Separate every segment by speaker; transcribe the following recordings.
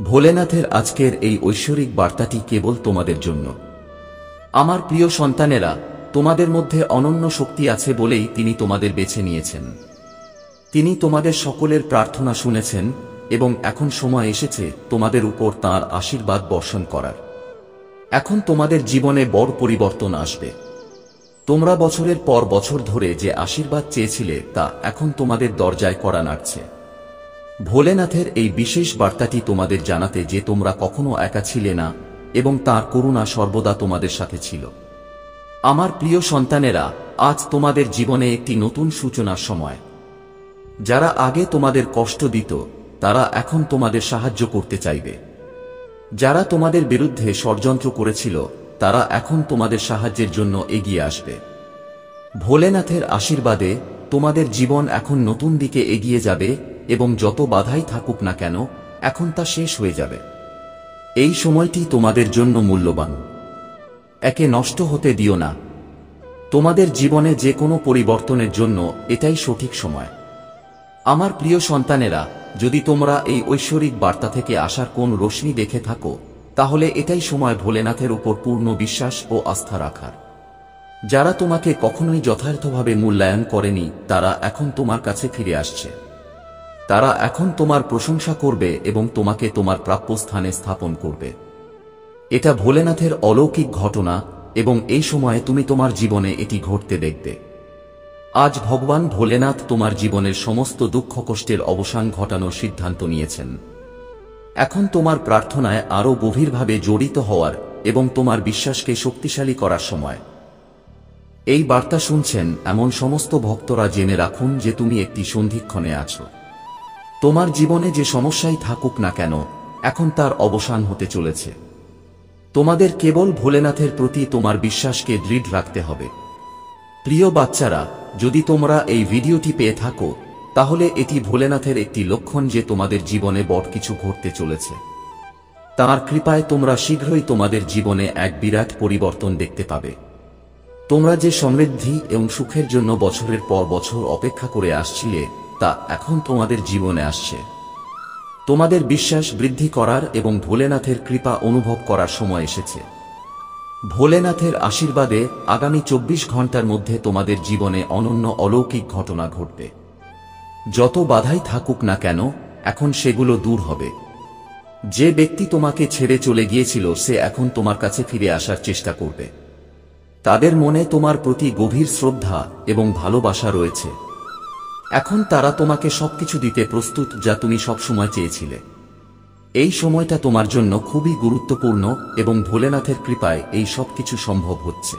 Speaker 1: ভোলেনাথের আজকের এই ঐশ্বরিক বার্তাটি কেবল তোমাদের জন্য। আমার প্রিয় সন্তানেরা, তোমাদের মধ্যে অনন্য শক্তি আছে বলেই তিনি তোমাদের বেছে নিয়েছেন। তিনি তোমাদের সকলের প্রার্থনা শুনেছেন এবং এখন সময় এসেছে তোমাদের উপর তাঁর আশীর্বাদ বর্ষণ করার। এখন তোমাদের জীবনে বড় পরিবর্তন আসবে। তোমরা বছরের পর বছর ধরে যে আশীর্বাদ চেয়েছিলে তা এখন তোমাদের দরজায় কড়া নাড়ছে। ভোলেনাথের এই বিশেষ বার্তাটি তোমাদের জানাতে যে তোমরা কখনো একা ছিলে না এবং তাঁর করুণা সর্বদা তোমাদের সাথে ছিল। আমার প্রিয় সন্তানেরা, আজ তোমাদের জীবনে একটি নতুন সূচনার সময়। যারা আগে তোমাদের কষ্ট দিত তারা এখন তোমাদের সাহায্য করতে চাইবে। যারা তোমাদের বিরুদ্ধে ষড়যন্ত্র করেছিল তারা এখন তোমাদের সাহায্যের জন্য এগিয়ে আসবে। ভোলেনাথের আশীর্বাদে তোমাদের জীবন এখন নতুন দিকে এগিয়ে যাবে এবং যত বাধাই থাকুক না কেন এখন তা শেষ হয়ে যাবে। এই সময়টি তোমাদের জন্য মূল্যবান। একে নষ্ট হতে দিও না। তোমাদের জীবনে যে কোনো পরিবর্তনের জন্য এটাই সঠিক সময়। আমার প্রিয় সন্তানেরা, যদি তোমরা এই ঐশ্বরিক বার্তা থেকে আসার কোন রশ্মি দেখে থাকো তাহলে এটাই সময় ভোলেনাথের উপর পূর্ণ বিশ্বাস ও আস্থা রাখার। যারা তোমাকে কখনোই যথার্থভাবে মূল্যায়ন করেনি তারা এখন তোমার কাছে ফিরে আসছে। তারা এখন তোমার প্রশংসা করবে এবং তোমাকে তোমার প্রাপ্য স্থানে স্থাপন করবে। এটা ভোলেনাথের অলৌকিক ঘটনা এবং এই সময়ে তুমি তোমার জীবনে এটি ঘটতে দেখবে। আজ ভগবান ভোলেনাথ তোমার জীবনের সমস্ত দুঃখ কষ্টের অবসান ঘটানোর সিদ্ধান্ত নিয়েছেন। এখন তোমার প্রার্থনায় আরও গভীরভাবে জড়িত হওয়ার এবং তোমার বিশ্বাসকে শক্তিশালী করার সময়। এই বার্তা শুনছেন এমন সমস্ত ভক্তরা জেনে রাখুন যে তুমি একটি সন্ধিক্ষণে আছো। তোমার জীবনে যে সমস্যাই থাকুক না কেন এখন তার অবসান হতে চলেছে। তোমাদের কেবল ভোলেনাথের প্রতি তোমার বিশ্বাসকে দৃঢ় রাখতে হবে। প্রিয় বাচ্চারা, যদি তোমরা এই ভিডিওটি পেয়ে থাকো তাহলে এটি ভোলেনাথের একটি লক্ষণ যে তোমাদের জীবনে বড় কিছু ঘটতে চলেছে। তাঁর কৃপায় তোমরা শীঘ্রই তোমাদের জীবনে এক বিরাট পরিবর্তন দেখতে পাবে। তোমরা যে সমৃদ্ধি এবং সুখের জন্য বছরের পর বছর অপেক্ষা করে আসছিলে তা এখন তোমাদের জীবনে আসছে। তোমাদের বিশ্বাস বৃদ্ধি করার এবং ভোলেনাথের কৃপা অনুভব করার সময় এসেছে। ভোলেনাথের আশীর্বাদে আগামী 24 ঘন্টার মধ্যে তোমাদের জীবনে অনন্য অলৌকিক ঘটনা ঘটবে। যত বাধাই থাকুক না কেন এখন সেগুলো দূর হবে। যে ব্যক্তি তোমাকে ছেড়ে চলে গিয়েছিল সে এখন তোমার কাছে ফিরে আসার চেষ্টা করবে। তাদের মনে তোমার প্রতি গভীর শ্রদ্ধা এবং ভালোবাসা রয়েছে। এখন তারা তোমাকে সবকিছু দিতে প্রস্তুত যা তুমি সবসময় চেয়েছিলে। এই সময়টা তোমার জন্য খুবই গুরুত্বপূর্ণ এবং ভোলেনাথের কৃপায় এই সবকিছু সম্ভব হচ্ছে।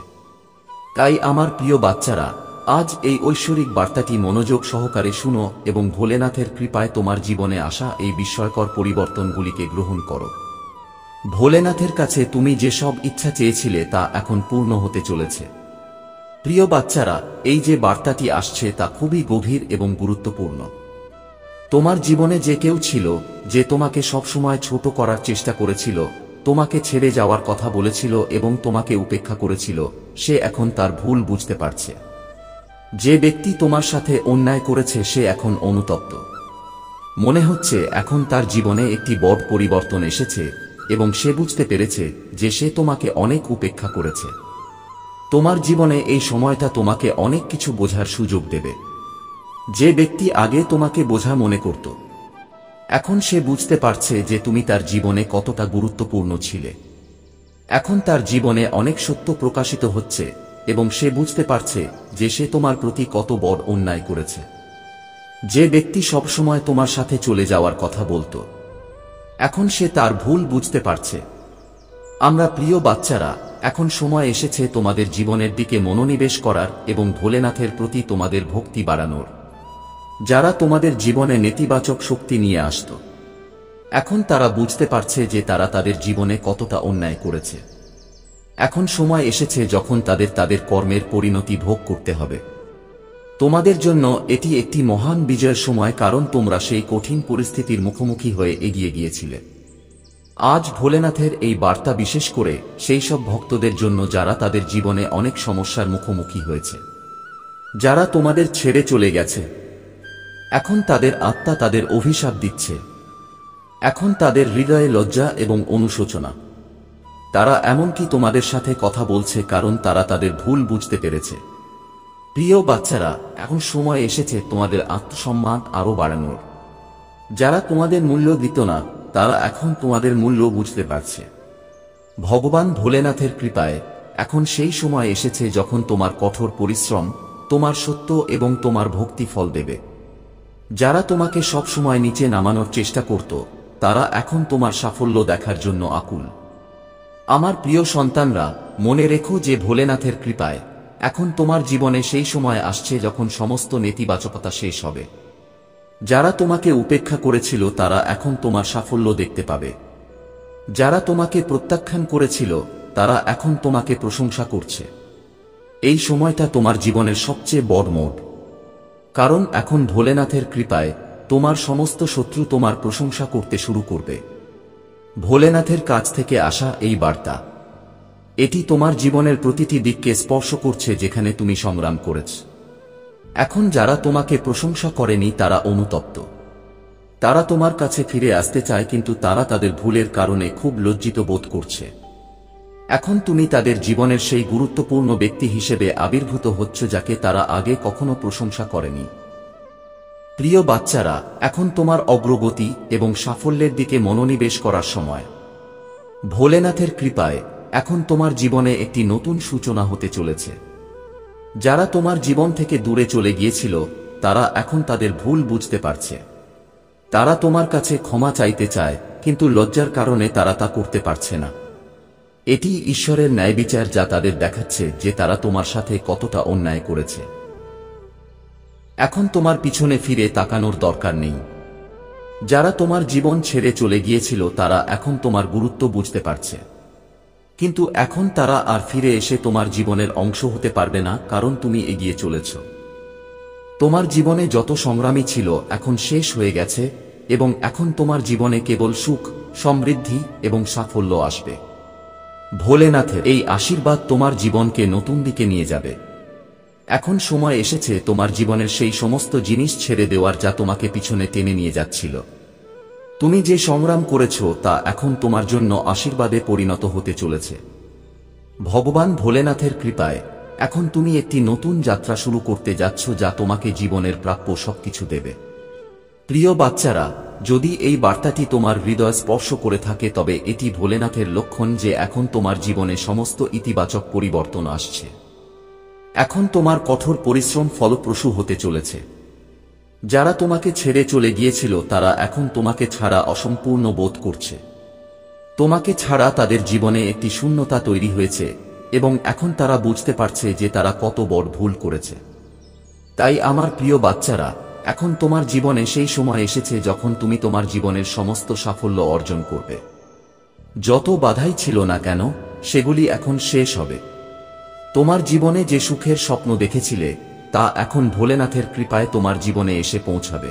Speaker 1: তাই আমার প্রিয় বাচ্চারা, আজ এই ঐশ্বরিক বার্তাটি মনোযোগ সহকারে শুনো এবং ভোলেনাথের কৃপায় তোমার জীবনে আসা এই বিস্ময়কর পরিবর্তনগুলিকে গ্রহণ করো। ভোলেনাথের কাছে তুমি যে সব ইচ্ছা চেয়েছিলে তা এখন পূর্ণ হতে চলেছে। প্রিয় বাচ্চারা, এই যে বার্তাটি আসছে তা খুবই গভীর এবং গুরুত্বপূর্ণ। তোমার জীবনে যে কেউ ছিল যে তোমাকে সবসময় ছোট করার চেষ্টা করেছিল, তোমাকে ছেড়ে যাওয়ার কথা বলেছিল এবং তোমাকে উপেক্ষা করেছিল, সে এখন তার ভুল বুঝতে পারছে। যে ব্যক্তি তোমার সাথে অন্যায় করেছে সে এখন অনুতপ্ত। মনে হচ্ছে এখন তার জীবনে একটি বড় পরিবর্তন এসেছে এবং সে বুঝতে পেরেছে যে সে তোমাকে অনেক উপেক্ষা করেছে। তোমার জীবনে এই সময়টা তোমাকে অনেক কিছু বোঝার সুযোগ দেবে। যে ব্যক্তি আগে তোমাকে বোঝা মনে করত এখন সে বুঝতে পারছে যে তুমি তার জীবনে কতটা গুরুত্বপূর্ণ ছিলে। এখন তার জীবনে অনেক সত্য প্রকাশিত হচ্ছে এবং সে বুঝতে পারছে যে সে তোমার প্রতি কত বড় অন্যায় করেছে। যে ব্যক্তি সবসময় তোমার সাথে চলে যাওয়ার কথা বলতো এখন সে তার ভুল বুঝতে পারছে। আমরা প্রিয় বাচ্চারা, এখন সময় এসেছে তোমাদের জীবনের দিকে মনোনিবেশ করার এবং ভোলেনাথের প্রতি তোমাদের ভক্তি বাড়ানোর। যারা তোমাদের জীবনে নেতিবাচক শক্তি নিয়ে আসত এখন তারা বুঝতে পারছে যে তারা তাদের জীবনে কতটা অন্যায় করেছে। এখন সময় এসেছে যখন তাদের কর্মের পরিণতি ভোগ করতে হবে। তোমাদের জন্য এটি একটি মহান বিজয়ের সময়, কারণ তোমরা সেই কঠিন পরিস্থিতির মুখোমুখি হয়ে এগিয়ে গিয়েছিলে। আজ ভোলেনাথের এই বার্তা বিশেষ করে সেই সব ভক্তদের জন্য যারা তাদের জীবনে অনেক সমস্যার মুখোমুখি হয়েছে। যারা তোমাদের ছেড়ে চলে গেছে এখন তাদের আত্মা তাদের অভিশাপ দিচ্ছে। এখন তাদের হৃদয়ে লজ্জা এবং অনুশোচনা। তারা এমনকি তোমাদের সাথে কথা বলছে কারণ তারা তাদের ভুল বুঝতে পেরেছে। প্রিয় বাচ্চারা, এখন সময় এসেছে তোমাদের আত্মসম্মান আরও বাড়ানোর। যারা তোমাদের মূল্য দিত না, তারা এখন তোমাদের মূল্য বুঝতে পারছে। ভগবান ভোলেনাথের কৃপায় এখন সেই সময় এসেছে যখন তোমার কঠোর পরিশ্রম, তোমার সত্য এবং তোমার ভক্তি ফল দেবে। যারা তোমাকে সব সময় নিচে নামানোর চেষ্টা করত, তারা এখন তোমার সাফল্য দেখার জন্য আকুল। আমার প্রিয় সন্তানরা, মনে রেখো যে ভোলেনাথের কৃপায় এখন তোমার জীবনে সেই সময় আসছে যখন সমস্ত নেতিবাচকতা শেষ হবে। যারা তোমাকে উপেক্ষা করেছিল তারা এখন তোমার সাফল্য দেখতে পাবে। যারা তোমাকে প্রত্যাখ্যান করেছিল তারা এখন তোমাকে প্রশংসা করছে। এই সময়টা তোমার জীবনের সবচেয়ে বড় মোড়, কারণ এখন ভোলেনাথের কৃপায় তোমার সমস্ত শত্রু তোমার প্রশংসা করতে শুরু করবে। ভোলেনাথের কাছ থেকে আসা এই বার্তা, এটি তোমার জীবনের প্রতিটি দিককে স্পর্শ করছে যেখানে তুমি সংগ্রাম করেছ। এখন যারা তোমাকে প্রশংসা করেনি তারা অনুতপ্ত। তারা তোমার কাছে ফিরে আসতে চায়, কিন্তু তারা তাদের ভুলের কারণে খুব লজ্জিত বোধ করছে। এখন তুমি তাদের জীবনের সেই গুরুত্বপূর্ণ ব্যক্তি হিসেবে আবির্ভূত হচ্ছ যাকে তারা আগে কখনো প্রশংসা করেনি। প্রিয় বাচ্চারা, এখন তোমার অগ্রগতি এবং সাফল্যের দিকে মনোনিবেশ করার সময়। ভোলেনাথের কৃপায় এখন তোমার জীবনে একটি নতুন সূচনা হতে চলেছে। যারা তোমার জীবন থেকে দূরে চলে গিয়েছিল তারা এখন তাদের ভুল বুঝতে পারছে। তারা তোমার কাছে ক্ষমা চাইতে চায়, কিন্তু লজ্জার কারণে তারা তা করতে পারছে না। এটি ঈশ্বরের ন্যায়বিচার যা তাদের দেখাচ্ছে যে তারা তোমার সাথে কতটা অন্যায় করেছে। এখন তোমার পিছনে ফিরে তাকানোর দরকার নেই। যারা তোমার জীবন ছেড়ে চলে গিয়েছিল তারা এখন তোমার গুরুত্ব বুঝতে পারছে, কিন্তু এখন তারা আর ফিরে এসে তোমার জীবনের অংশ হতে পারবে না, কারণ তুমি এগিয়ে চলেছ। তোমার জীবনে যত সংগ্রামী ছিল এখন শেষ হয়ে গেছে, এবং এখন তোমার জীবনে কেবল সুখ, সমৃদ্ধি এবং সাফল্য আসবে। ভোলেনাথের এই আশীর্বাদ তোমার জীবনকে নতুন দিকে নিয়ে যাবে। এখন সময় এসেছে তোমার জীবনের সেই সমস্ত জিনিস ছেড়ে দেওয়ার যা তোমাকে পিছনে টেনে নিয়ে যাচ্ছিল। তুমি যে সংগ্রাম করেছ তা এখন তোমার জন্য আশীর্বাদে পরিণত হতে চলেছে। ভগবান ভোলেনাথের কৃপায় এখন তুমি একটি নতুন যাত্রা শুরু করতে যাচ্ছ যা তোমাকে জীবনের প্রাপ্য সবকিছু দেবে। প্রিয় বাচ্চারা, যদি এই বার্তাটি তোমার হৃদয় স্পর্শ করে থাকে তবে এটি ভোলেনাথের লক্ষণ যে এখন তোমার জীবনে সমস্ত ইতিবাচক পরিবর্তন আসছে। এখন তোমার কঠোর পরিশ্রম ফলপ্রসূ হতে চলেছে। যারা তোমাকে ছেড়ে চলে গিয়েছিল তারা এখন তোমাকে ছাড়া অসম্পূর্ণ বোধ করছে। তোমাকে ছাড়া তাদের জীবনে একটি শূন্যতা তৈরি হয়েছে, এবং এখন তারা বুঝতে পারছে যে তারা কত বড় ভুল করেছে। তাই আমার প্রিয় বাচ্চারা, এখন তোমার জীবনে সেই সময় এসেছে যখন তুমি তোমার জীবনের সমস্ত সাফল্য অর্জন করবে। যত বাধাই ছিল না কেন সেগুলি এখন শেষ হবে। তোমার জীবনে যে সুখের স্বপ্ন দেখেছিলে তা এখন ভোলেনাথের কৃপায় তোমার জীবনে এসে পৌঁছাবে।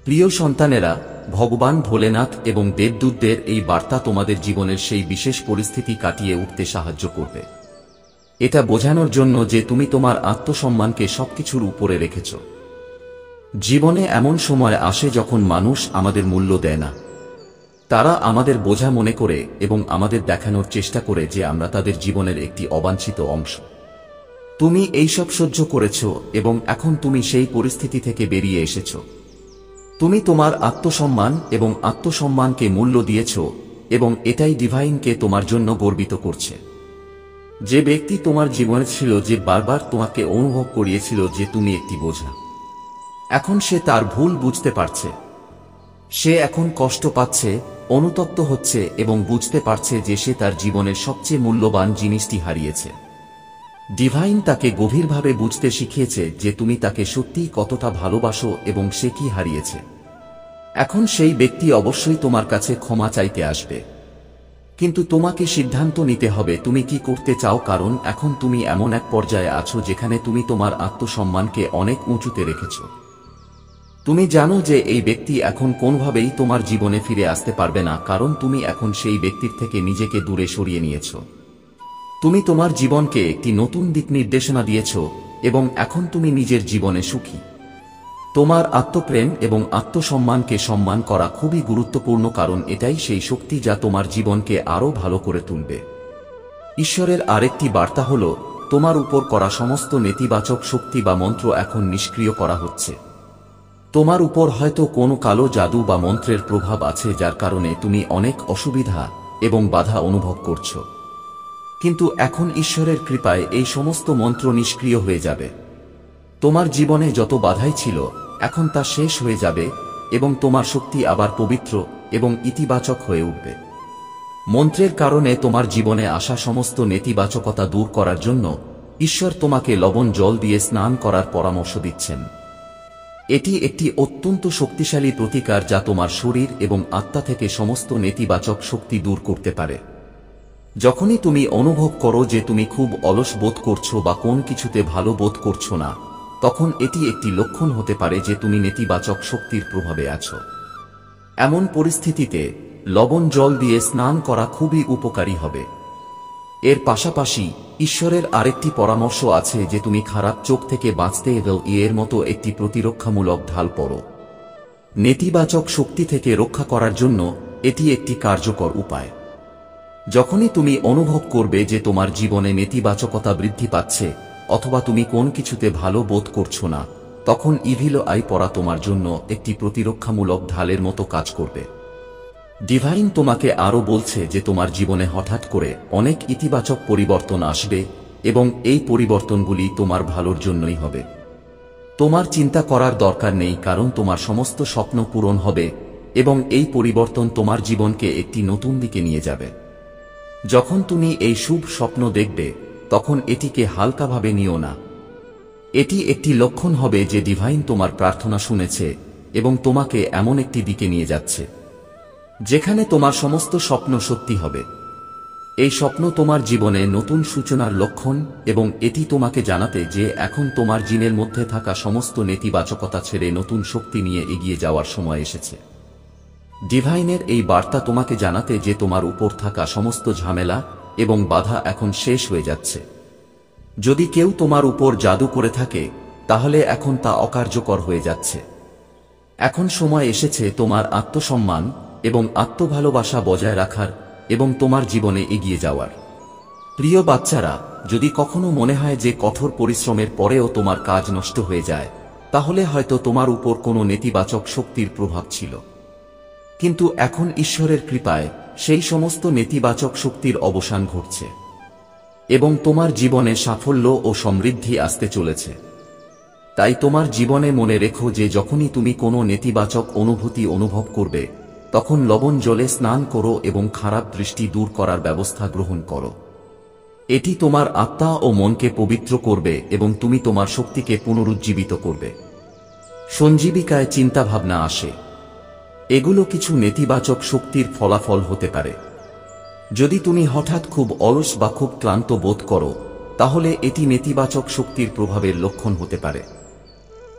Speaker 1: প্রিয় সন্তানেরা, ভগবান ভোলেনাথ এবং দেবদূতদের এই বার্তা তোমাদের জীবনের সেই বিশেষ পরিস্থিতি কাটিয়ে উঠতে সাহায্য করবে। এটা বোঝানোর জন্য যে তুমি তোমার আত্মসম্মানকে সবকিছুর উপরে রেখেছ। জীবনে এমন সময় আসে যখন মানুষ আমাদের মূল্য দেয় না। তারা আমাদের বোঝা মনে করে এবং আমাদের দেখানোর চেষ্টা করে যে আমরা তাদের জীবনের একটি অবাঞ্ছিত অংশ। তুমি এইসব সহ্য করেছ এবং এখন তুমি সেই পরিস্থিতি থেকে বেরিয়ে এসেছ। তুমি তোমার আত্মসম্মান এবং আত্মসম্মানকে মূল্য দিয়েছ, এবং এটাই ডিভাইনকে তোমার জন্য গর্বিত করছে। যে ব্যক্তি তোমার জীবনে ছিল, যে বারবার তোমাকে অনুভব করিয়েছিল যে তুমি একটি বোঝা, এখন সে তার ভুল বুঝতে পারছে। সে এখন কষ্ট পাচ্ছে, অনুতপ্ত হচ্ছে এবং বুঝতে পারছে যে সে তার জীবনের সবচেয়ে মূল্যবান জিনিসটি হারিয়েছে। ডিভাইন তাকে গভীরভাবে বুঝতে শিখিয়েছে যে তুমি তাকে সত্যিই কতটা ভালোবাসো এবং সে কি হারিয়েছে। এখন সেই ব্যক্তি অবশ্যই তোমার কাছে ক্ষমা চাইতে আসবে, কিন্তু তোমাকে সিদ্ধান্ত নিতে হবে তুমি কি করতে চাও, কারণ এখন তুমি এমন এক পর্যায়ে আছো যেখানে তুমি তোমার আত্মসম্মানকে অনেক উঁচুতে রেখেছ। তুমি জানো যে এই ব্যক্তি এখন কোনোভাবেই তোমার জীবনে ফিরে আসতে পারবে না, কারণ তুমি এখন সেই ব্যক্তির থেকে নিজেকে দূরে সরিয়ে নিয়েছ। তুমি তোমার জীবনকে একটি নতুন দিক নির্দেশনা দিয়েছ এবং এখন তুমি নিজের জীবনে সুখী। তোমার আত্মপ্রেম এবং আত্মসম্মানকে সম্মান করা খুবই গুরুত্বপূর্ণ, কারণ এটাই সেই শক্তি যা তোমার জীবনকে আরও ভালো করে তুলবে। ঈশ্বরের আরেকটি বার্তা হল, তোমার উপর করা সমস্ত নেতিবাচক শক্তি বা মন্ত্র এখন নিষ্ক্রিয় করা হচ্ছে। তোমার উপর হয়তো কোনো কালো জাদু বা মন্ত্রের প্রভাব আছে, যার কারণে তুমি অনেক অসুবিধা এবং বাধা অনুভব করছো। কিন্তু এখন ঈশ্বরের কৃপায় এই সমস্ত মন্ত্র নিষ্ক্রিয় হয়ে যাবে। তোমার জীবনে যত বাধাই ছিল, এখন তা শেষ হয়ে যাবে এবং তোমার শক্তি আবার পবিত্র এবং ইতিবাচক হয়ে উঠবে। মন্ত্রের কারণে তোমার জীবনে আসা সমস্ত নেতিবাচকতা দূর করার জন্য ঈশ্বর তোমাকে লবণ জল দিয়ে স্নান করার পরামর্শ দিচ্ছেন। এটি একটি অত্যন্ত শক্তিশালী প্রতিকার যা তোমার শরীর এবং আত্মা থেকে সমস্ত নেতিবাচক শক্তি দূর করতে পারে। যখনই তুমি অনুভব করো যে তুমি খুব অলস বোধ করছো বা কোন কিছুতে ভালো বোধ করছো না, তখন এটি একটি লক্ষণ হতে পারে যে তুমি নেতিবাচক শক্তির প্রভাবে আছো। এমন পরিস্থিতিতে লবণ জল দিয়ে স্নান করা খুবই উপকারী হবে। এর পাশাপাশি ঈশ্বরের আরেকটি পরামর্শ আছে যে তুমি খারাপ চোখ থেকে বাঁচতে এর মতো একটি প্রতিরক্ষামূলক ঢাল পরো। নেতিবাচক শক্তি থেকে রক্ষা করার জন্য এটি একটি কার্যকর উপায়। যখনই তুমি অনুভব করবে যে তোমার জীবনে নেতিবাচকতা বৃদ্ধি পাচ্ছে অথবা তুমি কোন কিছুতে ভালো বোধ করছো না, তখন ইভিল আই পরা তোমার জন্য একটি প্রতিরক্ষামূলক ঢালের মতো কাজ করবে। ডিভাইন তোমাকে আরও বলছে যে তোমার জীবনে হঠাৎ করে অনেক ইতিবাচক পরিবর্তন আসবে এবং এই পরিবর্তনগুলি তোমার ভালোর জন্যই হবে। তোমার চিন্তা করার দরকার নেই, কারণ তোমার সমস্ত স্বপ্ন পূরণ হবে এবং এই পরিবর্তন তোমার জীবনকে একটি নতুন দিকে নিয়ে যাবে। যখন তুমি এই শুভ স্বপ্ন দেখবে, তখন এটিকে হালকাভাবে নিও না। এটি একটি লক্ষণ হবে যে ডিভাইন তোমার প্রার্থনা শুনেছে এবং তোমাকে এমন একটি দিকে নিয়ে যাচ্ছে যেখানে তোমার সমস্ত স্বপ্ন সত্যি হবে। এই স্বপ্ন তোমার জীবনে নতুন সূচনার লক্ষণ এবং এটি তোমাকে জানাতে যে এখন তোমার জিনের মধ্যে থাকা সমস্ত নেতিবাচকতা ছেড়ে নতুন শক্তি নিয়ে এগিয়ে যাওয়ার সময় এসেছে। ডিভাইনের এই বার্তা তোমাকে জানাতে যে তোমার উপর থাকা সমস্ত ঝামেলা এবং বাধা এখন শেষ হয়ে যাচ্ছে। যদি কেউ তোমার উপর জাদু করে থাকে, তাহলে এখন তা অকার্যকর হয়ে যাচ্ছে। এখন সময় এসেছে তোমার আত্মসম্মান এবং আত্মভালোবাসা বজায় রাখার এবং তোমার জীবনে এগিয়ে যাওয়ার। প্রিয় বাচ্চারা, যদি কখনো মনে হয় যে কঠোর পরিশ্রমের পরেও তোমার কাজ নষ্ট হয়ে যায়, তাহলে হয়তো তোমার উপর কোনো নেতিবাচক শক্তির প্রভাব ছিল। কিন্তু এখন ঈশ্বরের কৃপায় সেই সমস্ত নেতিবাচক শক্তির অবসান ঘটছে এবং তোমার জীবনে সাফল্য ও সমৃদ্ধি আসতে চলেছে। তাই তোমার জীবনে মনে রেখো যে যখনই তুমি কোনো নেতিবাচক অনুভূতি অনুভব করবে, তখন লবণ জলে স্নান করো এবং খারাপ দৃষ্টি দূর করার ব্যবস্থা গ্রহণ করো। এটি তোমার আত্মা ও মনকে পবিত্র করবে এবং তুমি তোমার শক্তিকে পুনরুজ্জীবিত করবে। সঞ্জীবিকায় চিন্তাভাবনা আসে। এগুলো কিছু নেতিবাচক শক্তির ফলাফল হতে পারে। যদি তুমি হঠাৎ খুব অলস বা খুব ক্লান্ত বোধ করো, তাহলে এটি নেতিবাচক শক্তির প্রভাবের লক্ষণ হতে পারে।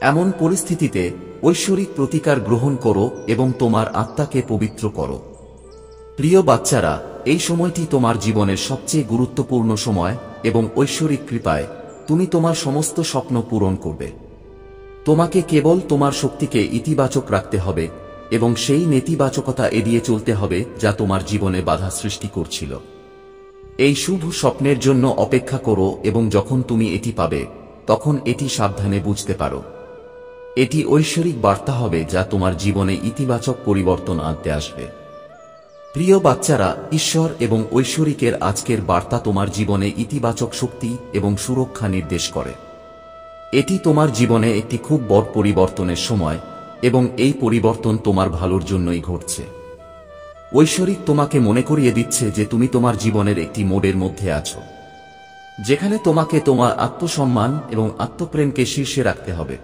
Speaker 1: এমন পরিস্থিতিতে ঐশ্বরিক প্রতিকার গ্রহণ করো এবং তোমার আত্মাকে পবিত্র করো। প্রিয় বাচ্চারা, এই সময়টি তোমার জীবনের সবচেয়ে গুরুত্বপূর্ণ সময় এবং ঐশ্বরিক কৃপায় তুমি তোমার সমস্ত স্বপ্ন পূরণ করবে। তোমাকে কেবল তোমার শক্তিকে ইতিবাচক রাখতে হবে এবং সেই নেতিবাচকতা এড়িয়ে চলতে হবে যা তোমার জীবনে বাধা সৃষ্টি করছিল। এই শুভ স্বপ্নের জন্য অপেক্ষা করো এবং যখন তুমি এটি পাবে, তখন এটি সাবধানে বুঝতে পারো। এটি ঐশ্বরিক বার্তা হবে যা তোমার জীবনে ইতিবাচক পরিবর্তন আনতে আসবে। প্রিয় বাচ্চারা, ঈশ্বর এবং ঐশ্বরিকের আজকের বার্তা তোমার জীবনে ইতিবাচক শক্তি এবং সুরক্ষা নির্দেশ করে। এটি তোমার জীবনে একটি খুব বড় পরিবর্তনের সময় এবং এই পরিবর্তন তোমার ভালোর জন্যই ঘটছে। ঐশ্বরিক তোমাকে মনে করিয়ে দিচ্ছে যে তুমি তোমার জীবনের একটি মোড়ের মধ্যে আছো, যেখানে তোমাকে তোমার আত্মসম্মান এবং আত্মপ্রেমকে শীর্ষে রাখতে হবে।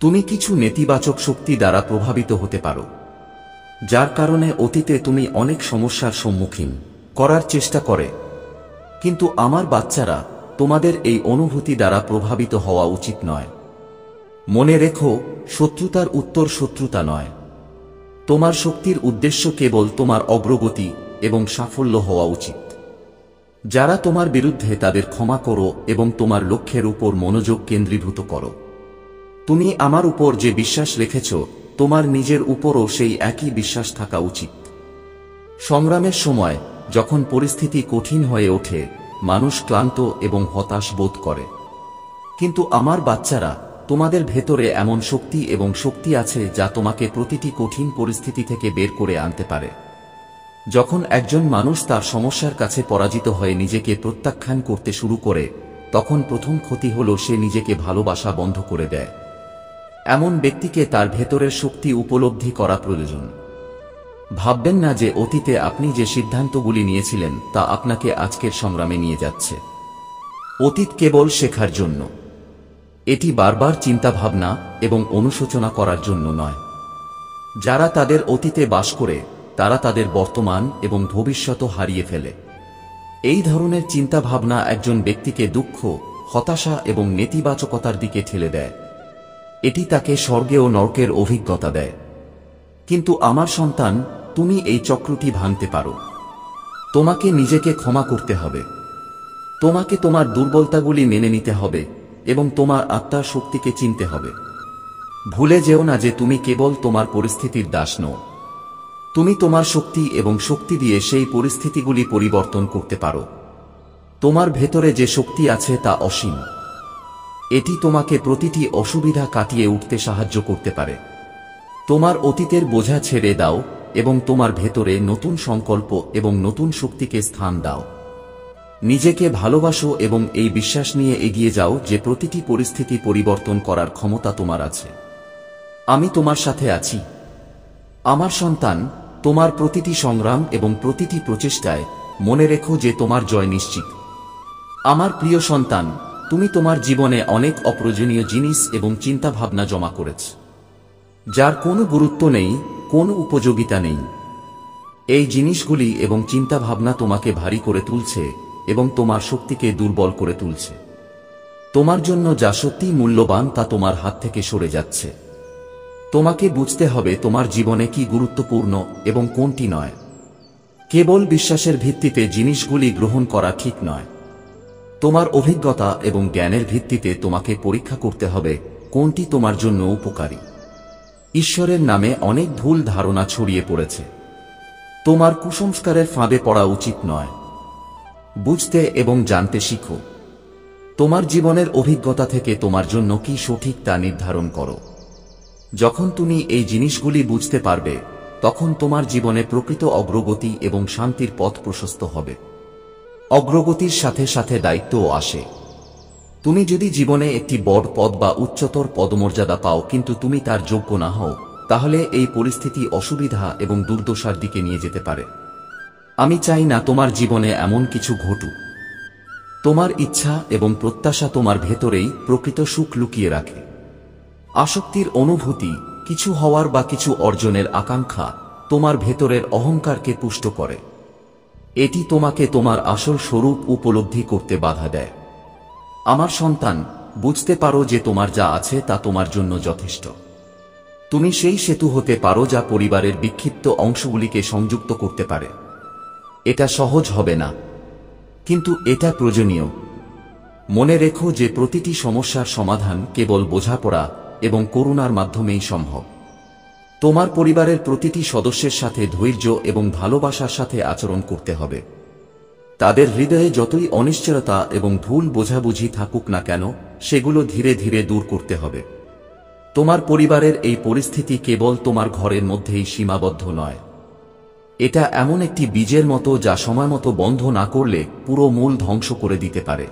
Speaker 1: তুমি কিছু নেতিবাচক শক্তি দ্বারা প্রভাবিত হতে পারো, যার কারণে অতীতে তুমি অনেক সমস্যার সম্মুখীন করার চেষ্টা করে। কিন্তু আমার বাচ্চারা, তোমাদের এই অনুভূতি দ্বারা প্রভাবিত হওয়া উচিত নয়। মনে রেখো, শত্রুতার উত্তর শত্রুতা নয়। তোমার শক্তির উদ্দেশ্য কেবল তোমার অগ্রগতি এবং সাফল্য হওয়া উচিত। যারা তোমার বিরুদ্ধে, তাদের ক্ষমা করো এবং তোমার লক্ষ্যের উপর মনোযোগ কেন্দ্রীভূত করো। তুমি আমার উপর যে বিশ্বাস রেখেছ, তোমার নিজের উপরও সেই একই বিশ্বাস থাকা উচিত। সংগ্রামের সময় যখন পরিস্থিতি কঠিন হয়ে ওঠে, মানুষ ক্লান্ত এবং হতাশ বোধ করে। কিন্তু আমার বাচ্চারা, তোমাদের ভেতরে এমন শক্তি আছে যা তোমাকে প্রতিটি কঠিন পরিস্থিতি থেকে বের করে আনতে পারে। যখন একজন মানুষ তার সমস্যার কাছে পরাজিত হয়ে নিজেকে প্রত্যাখ্যান করতে শুরু করে, তখন প্রথম ক্ষতি হল সে নিজেকে ভালোবাসা বন্ধ করে দেয়। এমন ব্যক্তিকে তার ভেতরের শক্তি উপলব্ধি করা প্রয়োজন। ভাববেন না যে অতীতে আপনি যে সিদ্ধান্তগুলি নিয়েছিলেন তা আপনাকে আজকের সংগ্রামে নিয়ে যাচ্ছে। অতীত কেবল শেখার জন্য, এটি বারবার চিন্তাভাবনা এবং অনুশোচনা করার জন্য নয়। যারা তাদের অতীতে বাস করে তারা তাদের বর্তমান এবং ভবিষ্যৎও হারিয়ে ফেলে। এই ধরনের চিন্তাভাবনা একজন ব্যক্তিকে দুঃখ, হতাশা এবং নেতিবাচকতার দিকে ঠেলে দেয়। এটি তাকে স্বর্গে ও নরকের অভিজ্ঞতা দেয়। কিন্তু আমার সন্তান, তুমি এই চক্রটি ভাঙতে পারো। তোমাকে নিজেকে ক্ষমা করতে হবে। তোমাকে তোমার দুর্বলতাগুলি মেনে নিতে হবে এবং তোমার আত্মার শক্তিকে চিনতে হবে। ভুলে যেও না যে তুমি কেবল তোমার পরিস্থিতির দাস নও। তুমি তোমার শক্তি এবং শক্তি দিয়ে সেই পরিস্থিতিগুলি পরিবর্তন করতে পারো। তোমার ভেতরে যে শক্তি আছে তা অসীম। এটি তোমাকে প্রতিটি অসুবিধা কাটিয়ে উঠতে সাহায্য করতে পারে। তোমার অতীতের বোঝা ছেড়ে দাও এবং তোমার ভেতরে নতুন সংকল্প এবং নতুন শক্তিকে স্থান দাও। নিজেকে ভালোবাসো এবং এই বিশ্বাস নিয়ে এগিয়ে যাও যে প্রতিটি পরিস্থিতি পরিবর্তন করার ক্ষমতা তোমার আছে। আমি তোমার সাথে আছি। আমার সন্তান, তোমার প্রতিটি সংগ্রাম এবং প্রতিটি প্রচেষ্টায় মনে রেখো যে তোমার জয় নিশ্চিত। আমার প্রিয় সন্তান, তুমি তোমার জীবনে অনেক অপ্রয়োজনীয় জিনিস এবং চিন্তাভাবনা জমা করেছ, যার কোনো গুরুত্ব নেই, কোনো উপযোগিতা নেই। এই জিনিসগুলি এবং চিন্তাভাবনা তোমাকে ভারী করে তুলছে এবং তোমার শক্তিকে দুর্বল করে তুলছে। তোমার জন্য যা সত্যিই মূল্যবান তা তোমার হাত থেকে সরে যাচ্ছে। তোমাকে বুঝতে হবে তোমার জীবনে কি গুরুত্বপূর্ণ এবং কোনটি নয়। কেবল বিশ্বাসের ভিত্তিতে জিনিসগুলি গ্রহণ করা ঠিক নয়। তোমার অভিজ্ঞতা এবং জ্ঞানের ভিত্তিতে তোমাকে পরীক্ষা করতে হবে কোনটি তোমার জন্য উপকারী। ঈশ্বরের নামে অনেক ভুল ধারণা ছড়িয়ে পড়েছে। তোমার কুসংস্কারের ফাঁদে পড়া উচিত নয়। বুঝতে এবং জানতে শিখো। তোমার জীবনের অভিজ্ঞতা থেকে তোমার জন্য কি সঠিক তা নির্ধারণ করো। যখন তুমি এই জিনিসগুলি বুঝতে পারবে, তখন তোমার জীবনে প্রকৃত অগ্রগতি এবং শান্তির পথ প্রশস্ত হবে। অগ্রগতির সাথে সাথে দায়িত্বও আসে। তুমি যদি জীবনে একটি বড় পদ বা উচ্চতর পদমর্যাদা পাও কিন্তু তুমি তার যোগ্য না হও, তাহলে এই পরিস্থিতি অসুবিধা এবং দুর্দশার দিকে নিয়ে যেতে পারে। আমি চাই না তোমার জীবনে এমন কিছু ঘটুক। তোমার ইচ্ছা এবং প্রত্যাশা তোমার ভেতরেই প্রকৃত সুখ লুকিয়ে রাখে। আসক্তির অনুভূতি, কিছু হওয়ার বা কিছু অর্জনের আকাঙ্ক্ষা তোমার ভেতরের অহংকারকে পুষ্ট করে। এটি তোমাকে তোমার আসল স্বরূপ উপলব্ধি করতে বাধা দেয়। আমার সন্তান, বুঝতে পারো যে তোমার যা আছে তা তোমার জন্য যথেষ্ট। তুমি সেই সেতু হতে পারো যা পরিবারের বিক্ষিপ্ত অংশগুলিকে সংযুক্ত করতে পারে। এটা সহজ হবে না, কিন্তু এটা প্রয়োজনীয়। মনে রেখো যে প্রতিটি সমস্যার সমাধান কেবল বোঝাপড়া এবং করুণার মাধ্যমেই সম্ভব। তোমার পরিবারের প্রতিটি সদস্যের সাথে ধৈর্য এবং ভালোবাসার সাথে আচরণ করতে হবে। তাদের হৃদয়ে যতই অনিশ্চয়তা এবং ভুল বোঝাবুঝি থাকুক না কেন, সেগুলো ধীরে ধীরে দূর করতে হবে। তোমার পরিবারের এই পরিস্থিতি কেবল তোমার ঘরের মধ্যেই সীমাবদ্ধ নয়। এটা এমন একটি বীজের মতো যা সময়মতো বন্ধ না করলে পুরো মূল ধ্বংস করে দিতে পারে।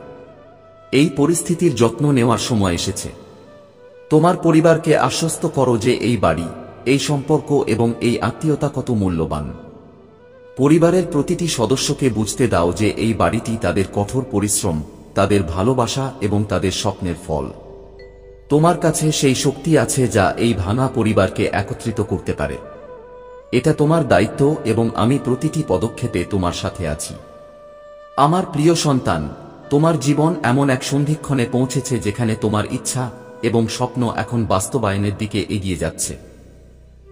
Speaker 1: এই পরিস্থিতির যত্ন নেওয়ার সময় এসেছে। তোমার পরিবারকে আশ্বস্ত করো যে এই বাড়ি, এই সম্পর্ক এবং এই আত্মীয়তা কত মূল্যবান। পরিবারের প্রতিটি সদস্যকে বুঝতে দাও যে এই বাড়িটি তাদের কঠোর পরিশ্রম, তাদের ভালোবাসা এবং তাদের স্বপ্নের ফল। তোমার কাছে সেই শক্তি আছে যা এই ভাঙা পরিবারকে একত্রিত করতে পারে। এটা তোমার দায়িত্ব এবং আমি প্রতিটি পদক্ষেপে তোমার সাথে আছি। আমার প্রিয় সন্তান, তোমার জীবন এমন এক সন্ধিক্ষণে পৌঁছেছে যেখানে তোমার ইচ্ছা এবং স্বপ্ন এখন বাস্তবায়নের দিকে এগিয়ে যাচ্ছে।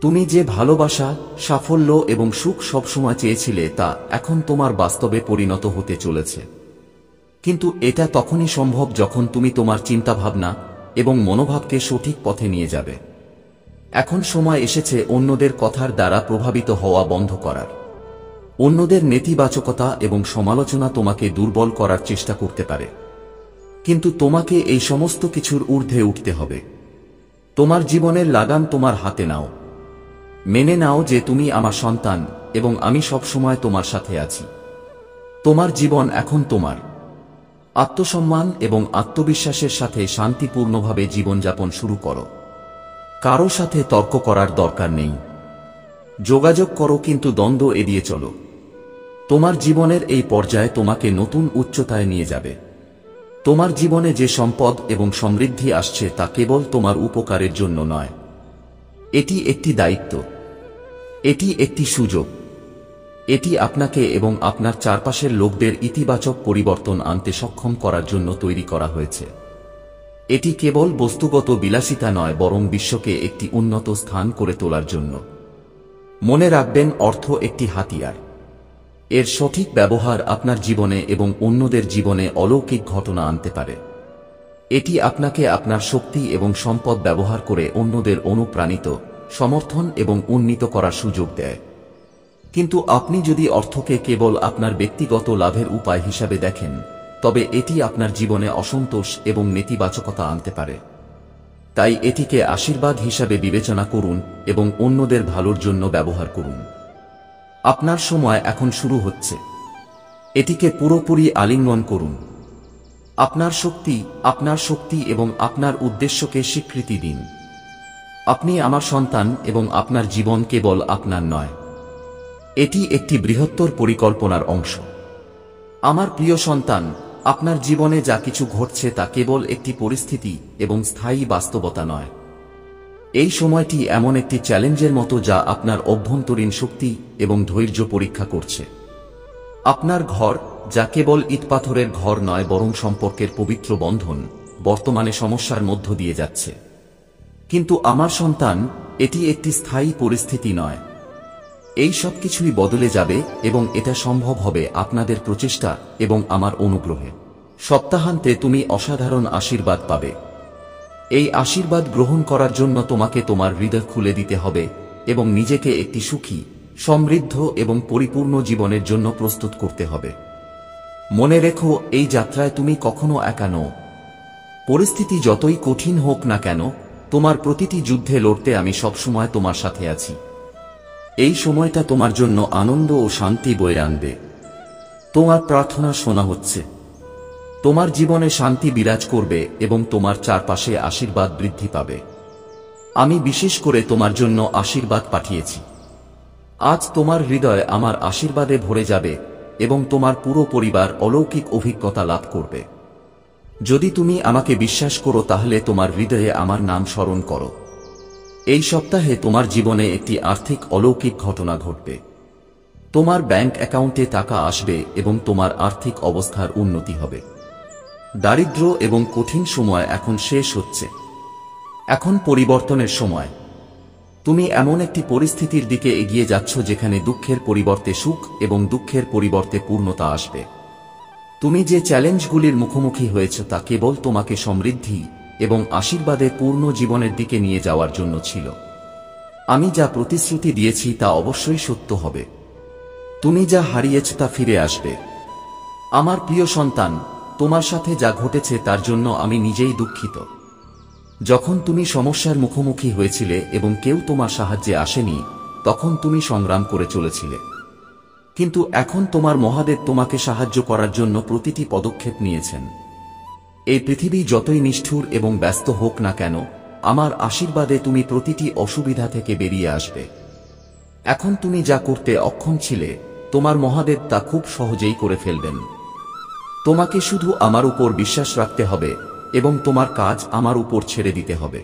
Speaker 1: তুমি যে ভালোবাসা, সাফল্য এবং সুখ সবসময় চেয়েছিলে তা এখন তোমার বাস্তবে পরিণত হতে চলেছে। কিন্তু এটা তখনই সম্ভব যখন তুমি তোমার চিন্তাভাবনা, এবং মনোভাবকে সঠিক পথে নিয়ে যাবে। এখন সময় এসেছে অন্যদের কথার দ্বারা প্রভাবিত হওয়া বন্ধ করার। অন্যদের নেতিবাচকতা এবং সমালোচনা তোমাকে দুর্বল করার চেষ্টা করতে পারে, কিন্তু তোমাকে এই সমস্ত কিছুর ঊর্ধ্বে উঠতে হবে। তোমার জীবনের লাগাম তোমার হাতে নাও। মেনে নাও যে তুমি আমার সন্তান এবং আমি সবসময় তোমার সাথে আছি। তোমার জীবন এখন তোমার। আত্মসম্মান এবং আত্মবিশ্বাসের সাথে শান্তিপূর্ণভাবে জীবনযাপন শুরু করো। কারো সাথে তর্ক করার দরকার নেই। যোগাযোগ করো, কিন্তু দ্বন্দ্ব এড়িয়ে চলো। তোমার জীবনের এই পর্যায়ে তোমাকে নতুন উচ্চতায় নিয়ে যাবে। তোমার জীবনে যে সম্পদ এবং সমৃদ্ধি আসছে তা কেবল তোমার উপকারের জন্য নয়। এটি একটি দায়িত্ব, এটি একটি সুযোগ। এটি আপনাকে এবং আপনার চারপাশের লোকদের ইতিবাচক পরিবর্তন আনতে সক্ষম করার জন্য তৈরি করা হয়েছে। এটি কেবল বস্তুগত বিলাসিতা নয়, বরং বিশ্বকে একটি উন্নত স্থান করে তোলার জন্য। মনে রাখবেন, অর্থ একটি হাতিয়ার। এর সঠিক ব্যবহার আপনার জীবনে এবং অন্যদের জীবনে অলৌকিক ঘটনা আনতে পারে। এটি আপনাকে আপনার শক্তি এবং সম্পদ ব্যবহার করে অন্যদের অনুপ্রাণিত, সমর্থন এবং উন্নীত করার সুযোগ দেয়। কিন্তু আপনি যদি অর্থকে কেবল আপনার ব্যক্তিগত লাভের উপায় হিসাবে দেখেন, তবে এটি আপনার জীবনে অসন্তোষ এবং নেতিবাচকতা আনতে পারে। তাই এটিকে আশীর্বাদ হিসাবে বিবেচনা করুন এবং অন্যদের ভালোর জন্য ব্যবহার করুন। আপনার সময় এখন শুরু হচ্ছে। এটিকে পুরোপুরি আলিঙ্গন করুন। আপনার শক্তি এবং আপনার উদ্দেশ্যকে স্বীকৃতি দিন। আপনি আমার সন্তান এবং আপনার জীবন কেবল আপনার নয়, এটি একটি বৃহত্তর পরিকল্পনার অংশ। আমার প্রিয় সন্তান, আপনার জীবনে যা কিছু ঘটছে তা কেবল একটি পরিস্থিতি এবং স্থায়ী বাস্তবতা নয়। এই সময়টি এমন একটি চ্যালেঞ্জের মতো যা আপনার অভ্যন্তরীণ শক্তি এবং ধৈর্য পরীক্ষা করছে। আপনার ঘর, যা কেবল ইটপাথরের ঘর নয় বরং সম্পর্কের পবিত্র বন্ধন, বর্তমানে সমস্যার মধ্য দিয়ে যাচ্ছে। কিন্তু আমার সন্তান, এটি একটি স্থায়ী পরিস্থিতি নয়। এই সব কিছুই বদলে যাবে এবং এটা সম্ভব হবে আপনাদের প্রচেষ্টা এবং আমার অনুগ্রহে। সপ্তাহান্তে তুমি অসাধারণ আশীর্বাদ পাবে। এই আশীর্বাদ গ্রহণ করার জন্য তোমাকে তোমার হৃদয় খুলে দিতে হবে এবং নিজেকে একটি সুখী, সমৃদ্ধ এবং পরিপূর্ণ জীবনের জন্য প্রস্তুত করতে হবে। মনে রেখো, এই যাত্রায় তুমি কখনো একা নও। পরিস্থিতি যতই কঠিন হোক না কেন, তোমার প্রতিটি যুদ্ধে লড়তে আমি সবসময় তোমার সাথে আছি। এই সময়টা তোমার জন্য আনন্দ ও শান্তি বয়ে আনবে। তোমার প্রার্থনা শোনা হচ্ছে। তোমার জীবনে শান্তি বিরাজ করবে এবং তোমার চারপাশে আশীর্বাদ বৃদ্ধি পাবে। আমি বিশেষ করে তোমার জন্য আশীর্বাদ পাঠিয়েছি। আজ তোমার হৃদয় আমার আশীর্বাদে ভরে যাবে এবং তোমার পুরো পরিবার অলৌকিক অভিজ্ঞতা লাভ করবে। যদি তুমি আমাকে বিশ্বাস করো, তাহলে তোমার হৃদয়ে আমার নাম স্মরণ করো। এই সপ্তাহে তোমার জীবনে একটি আর্থিক অলৌকিক ঘটনা ঘটবে। তোমার ব্যাংক অ্যাকাউন্টে টাকা আসবে এবং তোমার আর্থিক অবস্থার উন্নতি হবে। দারিদ্র্য এবং কঠিন সময় এখন শেষ হচ্ছে। এখন পরিবর্তনের সময়। তুমি এমন একটি পরিস্থিতির দিকে এগিয়ে যাচ্ছ যেখানে দুঃখের পরিবর্তে সুখ এবং দুঃখের পরিবর্তে পূর্ণতা আসবে। তুমি যে চ্যালেঞ্জগুলির মুখোমুখি হয়েছ তা কেবল তোমাকে সমৃদ্ধি এবং আশীর্বাদে পূর্ণ জীবনের দিকে নিয়ে যাওয়ার জন্য ছিল। আমি যা প্রতিশ্রুতি দিয়েছি তা অবশ্যই সত্য হবে। তুমি যা হারিয়েছ তা ফিরে আসবে। আমার প্রিয় সন্তান, তোমার সাথে যা ঘটেছে তার জন্য আমি নিজেই দুঃখিত। যখন তুমি সমস্যার মুখোমুখি হয়েছিলে এবং কেউ তোমার সাহায্যে আসেনি, তখন তুমি সংগ্রাম করে চলেছিলে। কিন্তু এখন তোমার মহাদেব তোমাকে সাহায্য করার জন্য প্রতিটি পদক্ষেপ নিয়েছেন। এই পৃথিবী যতই নিষ্ঠুর এবং ব্যস্ত হোক না কেন, আমার আশীর্বাদে তুমি প্রতিটি অসুবিধা থেকে বেরিয়ে আসবে। এখন তুমি যা করতে অক্ষম ছিলে, তোমার মহাদেব তা খুব সহজেই করে ফেলবেন। তোমাকে শুধু আমার উপর বিশ্বাস রাখতে হবে এবং তোমার কাজ আমার উপর ছেড়ে দিতে হবে।